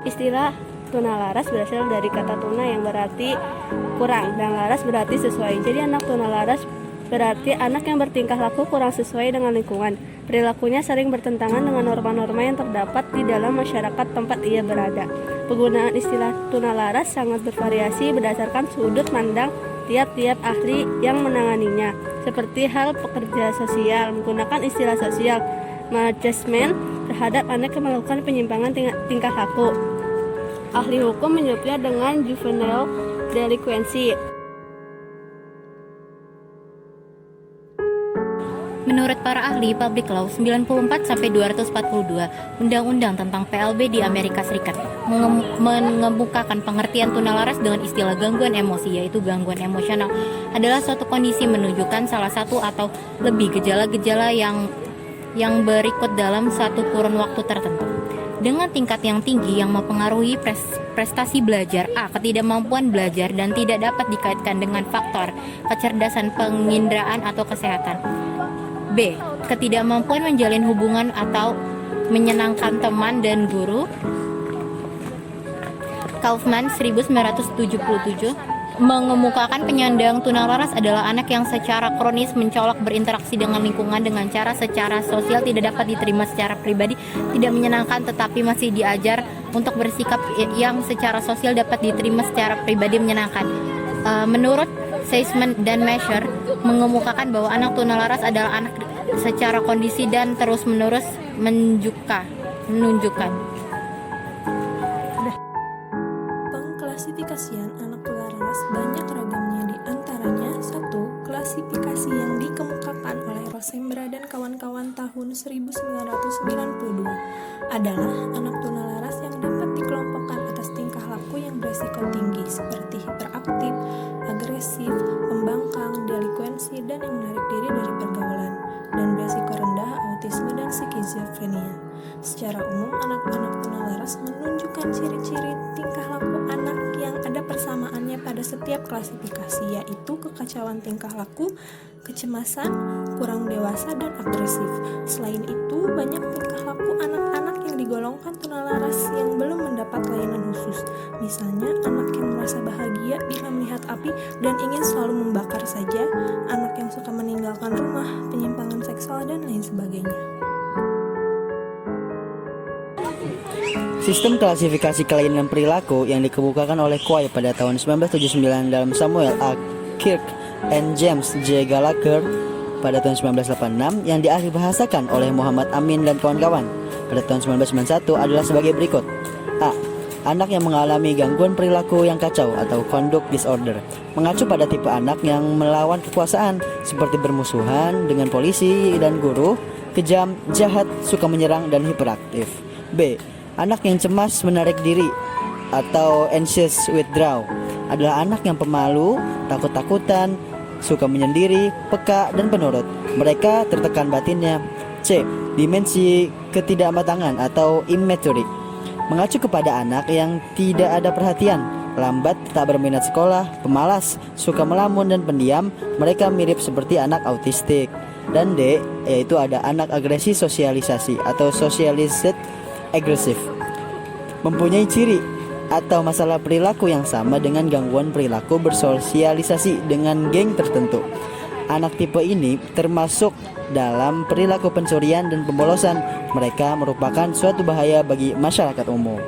Istilah tuna laras berasal dari kata tuna yang berarti kurang dan laras berarti sesuai. Jadi anak tuna laras berarti anak yang bertingkah laku kurang sesuai dengan lingkungan. Perilakunya sering bertentangan dengan norma-norma yang terdapat di dalam masyarakat tempat ia berada. Penggunaan istilah tuna laras sangat bervariasi berdasarkan sudut pandang tiap-tiap ahli yang menanganinya. Seperti hal pekerja sosial menggunakan istilah sosial management terhadap anak yang melakukan penyimpangan tingkah laku. Ahli hukum menyebutnya dengan juvenile delinquency. Menurut para ahli public law 94-242 Undang-Undang tentang PLB di Amerika Serikat mengemukakan pengertian tuna laras dengan istilah gangguan emosi, yaitu gangguan emosional adalah suatu kondisi menunjukkan salah satu atau lebih gejala-gejala yang berikut dalam satu kurun waktu tertentu. Dengan tingkat yang tinggi yang mempengaruhi prestasi belajar. A. Ketidakmampuan belajar dan tidak dapat dikaitkan dengan faktor kecerdasan, penginderaan, atau kesehatan. B. Ketidakmampuan menjalin hubungan atau menyenangkan teman dan guru. Kaufman 1977 mengemukakan penyandang tuna laras adalah anak yang secara kronis mencolok berinteraksi dengan lingkungan dengan cara secara sosial tidak dapat diterima secara pribadi, tidak menyenangkan, tetapi masih diajar untuk bersikap yang secara sosial dapat diterima secara pribadi menyenangkan. Menurut Seisman dan Measure mengemukakan bahwa anak tuna laras adalah anak secara kondisi dan terus-menerus menunjukkan. Pengklasifikasian anak tuna laras banyak ragamnya, di antaranya 1. Klasifikasi yang dikemukakan oleh Rosembra dan kawan-kawan tahun 1992 adalah anak tuna laras yang dapat dikelompokkan atas tingkah laku yang beresiko tinggi seperti hiperaktif, agresif, pembangkang, delinkuensi, dan yang menarik diri dari pergaulan, dan beresiko rendah autisme dan skizofrenia. Secara umum, anak-anak tuna laras menunjukkan ciri-ciri tingkah laku anak yang ada persamaannya pada setiap klasifikasi, yaitu kekacauan tingkah laku, kecemasan, kurang dewasa, dan agresif. Selain itu, banyak tingkah laku anak-anak yang digolongkan tuna laras yang belum mendapat layanan khusus. Misalnya, anak yang merasa bahagia bila melihat api dan ingin selalu membakar saja, anak yang suka meninggalkan rumah, penyimpangan seksual, dan lain sebagainya. Sistem klasifikasi kelainan perilaku yang dikemukakan oleh Quay pada tahun 1979 dalam Samuel A. Kirk and James J. Gallagher pada tahun 1986 yang diahlibahasakan oleh Muhammad Amin dan kawan-kawan pada tahun 1991 adalah sebagai berikut. A. Anak yang mengalami gangguan perilaku yang kacau atau conduct disorder, mengacu pada tipe anak yang melawan kekuasaan seperti bermusuhan dengan polisi dan guru, kejam, jahat, suka menyerang, dan hiperaktif. B. Anak yang cemas menarik diri atau anxious withdrawal adalah anak yang pemalu, takut-takutan, suka menyendiri, peka, dan penurut. Mereka tertekan batinnya. C. Dimensi ketidakmatangan atau immaturity, mengacu kepada anak yang tidak ada perhatian, lambat, tak berminat sekolah, pemalas, suka melamun, dan pendiam. Mereka mirip seperti anak autistik. Dan D, yaitu ada anak agresi sosialisasi atau socialized agresif, mempunyai ciri atau masalah perilaku yang sama dengan gangguan perilaku bersosialisasi dengan geng tertentu. Anak tipe ini termasuk dalam perilaku pencurian dan pembolosan. Mereka merupakan suatu bahaya bagi masyarakat umum.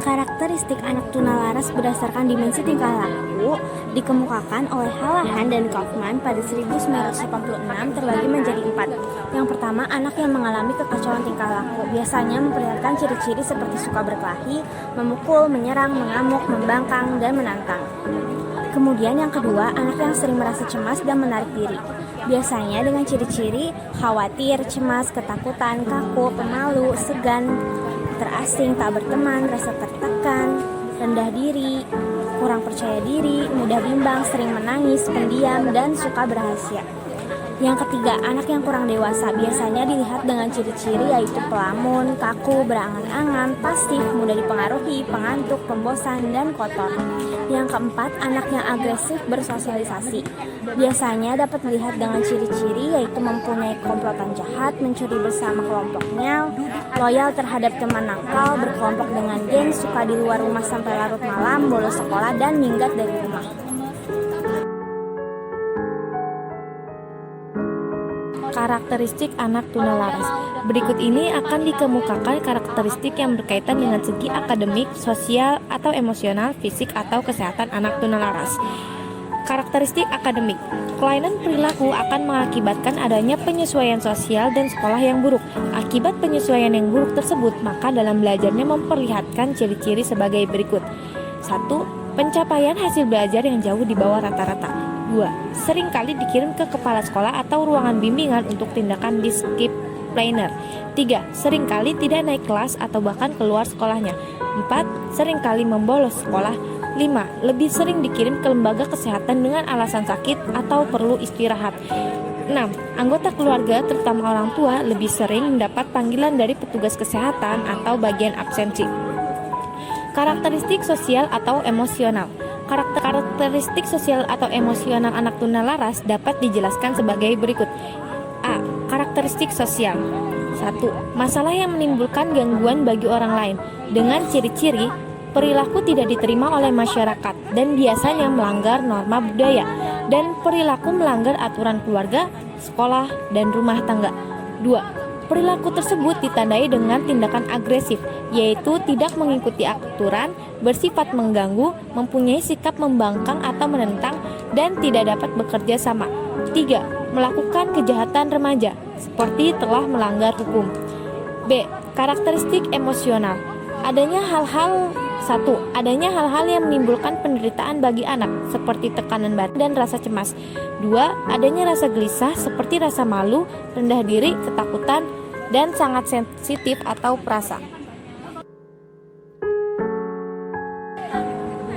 Karakteristik anak tuna laras berdasarkan dimensi tingkah laku dikemukakan oleh Hallahan dan Kaufman pada 1986 terbagi menjadi 4. Yang pertama, anak yang mengalami kekacauan tingkah laku biasanya memperlihatkan ciri-ciri seperti suka berkelahi, memukul, menyerang, mengamuk, membangkang, dan menantang. Kemudian yang kedua, anak yang sering merasa cemas dan menarik diri, biasanya dengan ciri-ciri khawatir, cemas, ketakutan, kaku, pemalu, segan, terasing, tak berteman, rasa tertekan, rendah diri, kurang percaya diri, mudah bimbang, sering menangis, pendiam, dan suka berrahasia. Yang ketiga, anak yang kurang dewasa biasanya dilihat dengan ciri-ciri yaitu pelamun, kaku, berangan-angan, pasif, mudah dipengaruhi, pengantuk, pembosan, dan kotor. Yang keempat, anak yang agresif bersosialisasi. Biasanya dapat dilihat dengan ciri-ciri yaitu mempunyai komplotan jahat, mencuri bersama kelompoknya, loyal terhadap teman nakal, berkelompok dengan geng, suka di luar rumah sampai larut malam, bolos sekolah, dan minggat dari rumah. Karakteristik anak tunalaras. Berikut ini akan dikemukakan karakteristik yang berkaitan dengan segi akademik, sosial, atau emosional, fisik, atau kesehatan anak tunalaras. Karakteristik akademik. Kelainan perilaku akan mengakibatkan adanya penyesuaian sosial dan sekolah yang buruk. Akibat penyesuaian yang buruk tersebut, maka dalam belajarnya memperlihatkan ciri-ciri sebagai berikut. 1. Pencapaian hasil belajar yang jauh di bawah rata-rata. 2. Seringkali dikirim ke kepala sekolah atau ruangan bimbingan untuk tindakan disipliner. 3. Seringkali tidak naik kelas atau bahkan keluar sekolahnya. 4. Seringkali membolos sekolah. 5. Lebih sering dikirim ke lembaga kesehatan dengan alasan sakit atau perlu istirahat. 6. Anggota keluarga, terutama orang tua, lebih sering mendapat panggilan dari petugas kesehatan atau bagian absensi. Karakteristik sosial atau emosional. Karakteristik sosial atau emosional anak tunalaras dapat dijelaskan sebagai berikut. A. Karakteristik sosial. 1. Masalah yang menimbulkan gangguan bagi orang lain dengan ciri-ciri perilaku tidak diterima oleh masyarakat dan biasanya melanggar norma budaya dan perilaku melanggar aturan keluarga, sekolah, dan rumah tangga. 2. Perilaku tersebut ditandai dengan tindakan agresif, yaitu tidak mengikuti aturan, bersifat mengganggu, mempunyai sikap membangkang atau menentang, dan tidak dapat bekerja sama. 3. Melakukan kejahatan remaja, seperti telah melanggar hukum. B. Karakteristik emosional. Adanya hal-hal yang menimbulkan penderitaan bagi anak, seperti tekanan batin dan rasa cemas. 2. Adanya rasa gelisah, seperti rasa malu, rendah diri, ketakutan, dan sangat sensitif atau perasa.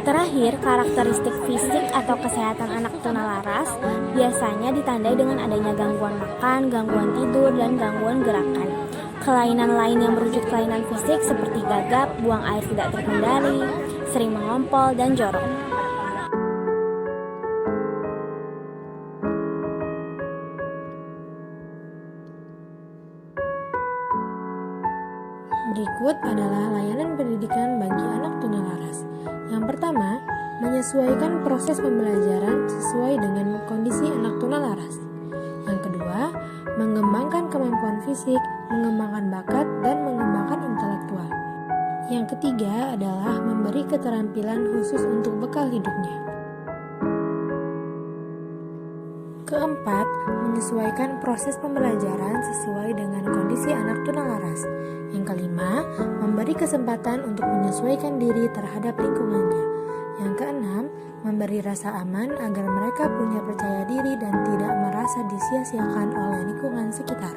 Terakhir, karakteristik fisik atau kesehatan anak tunalaras biasanya ditandai dengan adanya gangguan makan, gangguan tidur, dan gangguan gerakan. Kelainan lain yang berwujud kelainan fisik seperti gagap, buang air tidak terkendali, sering mengompol, dan jorok. Berikut adalah layanan pendidikan bagi anak tunalaras. Yang pertama, menyesuaikan proses pembelajaran sesuai dengan kondisi anak tunalaras. Yang kedua, mengembangkan kemampuan fisik, mengembangkan bakat, dan mengembangkan intelektual. Yang ketiga adalah memberi keterampilan khusus untuk bekal hidupnya. Keempat, menyesuaikan proses pembelajaran sesuai dengan kondisi anak tunalaras. Yang kelima, memberi kesempatan untuk menyesuaikan diri terhadap lingkungannya. Yang keenam, memberi rasa aman agar mereka punya percaya diri dan tidak merasa disia-siakan oleh lingkungan sekitar.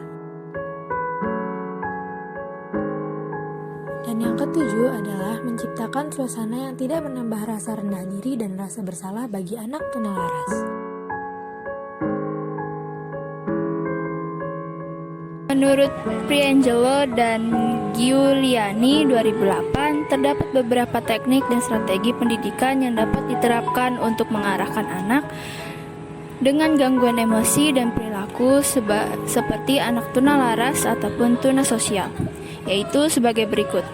Dan yang ketujuh adalah menciptakan suasana yang tidak menambah rasa rendah diri dan rasa bersalah bagi anak tunalaras. Menurut Priangelo dan Giuliani 2008, terdapat beberapa teknik dan strategi pendidikan yang dapat diterapkan untuk mengarahkan anak dengan gangguan emosi dan perilaku seperti anak tunalaras ataupun tuna sosial, yaitu sebagai berikut.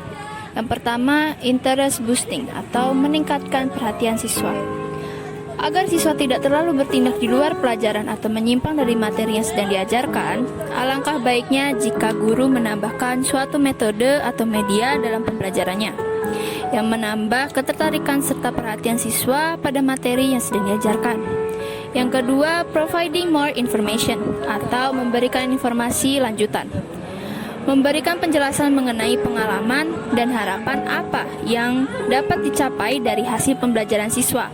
Yang pertama, interest boosting atau meningkatkan perhatian siswa. Agar siswa tidak terlalu bertindak di luar pelajaran atau menyimpang dari materi yang sedang diajarkan, alangkah baiknya jika guru menambahkan suatu metode atau media dalam pembelajarannya yang menambah ketertarikan serta perhatian siswa pada materi yang sedang diajarkan. Yang kedua, providing more information atau memberikan informasi lanjutan. Memberikan penjelasan mengenai pengalaman dan harapan apa yang dapat dicapai dari hasil pembelajaran siswa.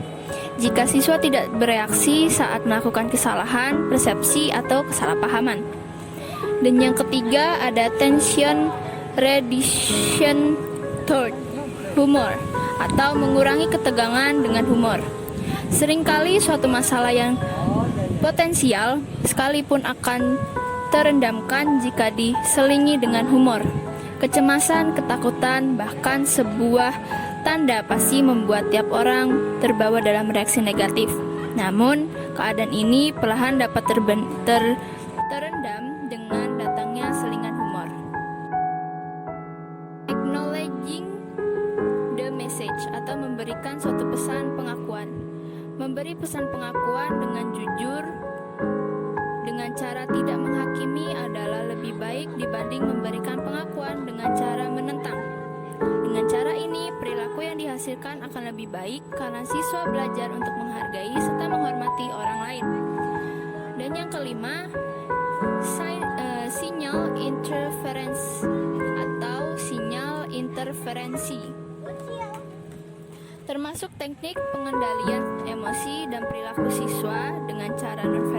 Jika siswa tidak bereaksi saat melakukan kesalahan, persepsi, atau kesalahpahaman. Dan yang ketiga ada tension reduction toward humor atau mengurangi ketegangan dengan humor. Seringkali suatu masalah yang potensial sekalipun akan terendamkan jika diselingi dengan humor. Kecemasan, ketakutan, bahkan sebuah tanda pasti membuat tiap orang terbawa dalam reaksi negatif. Namun, keadaan ini perlahan dapat terendam dengan datangnya selingan humor. Acknowledging the message atau memberikan suatu pesan pengakuan. Memberi pesan pengakuan dengan jujur dengan cara tidak menghakimi adalah lebih baik dibanding memberikan pengakuan dengan cara menentang. Dengan cara ini, perilaku yang dihasilkan akan lebih baik karena siswa belajar untuk menghargai serta menghormati orang lain. Dan yang kelima, sinyal interference atau sinyal interferensi, termasuk teknik pengendalian emosi dan perilaku siswa dengan cara non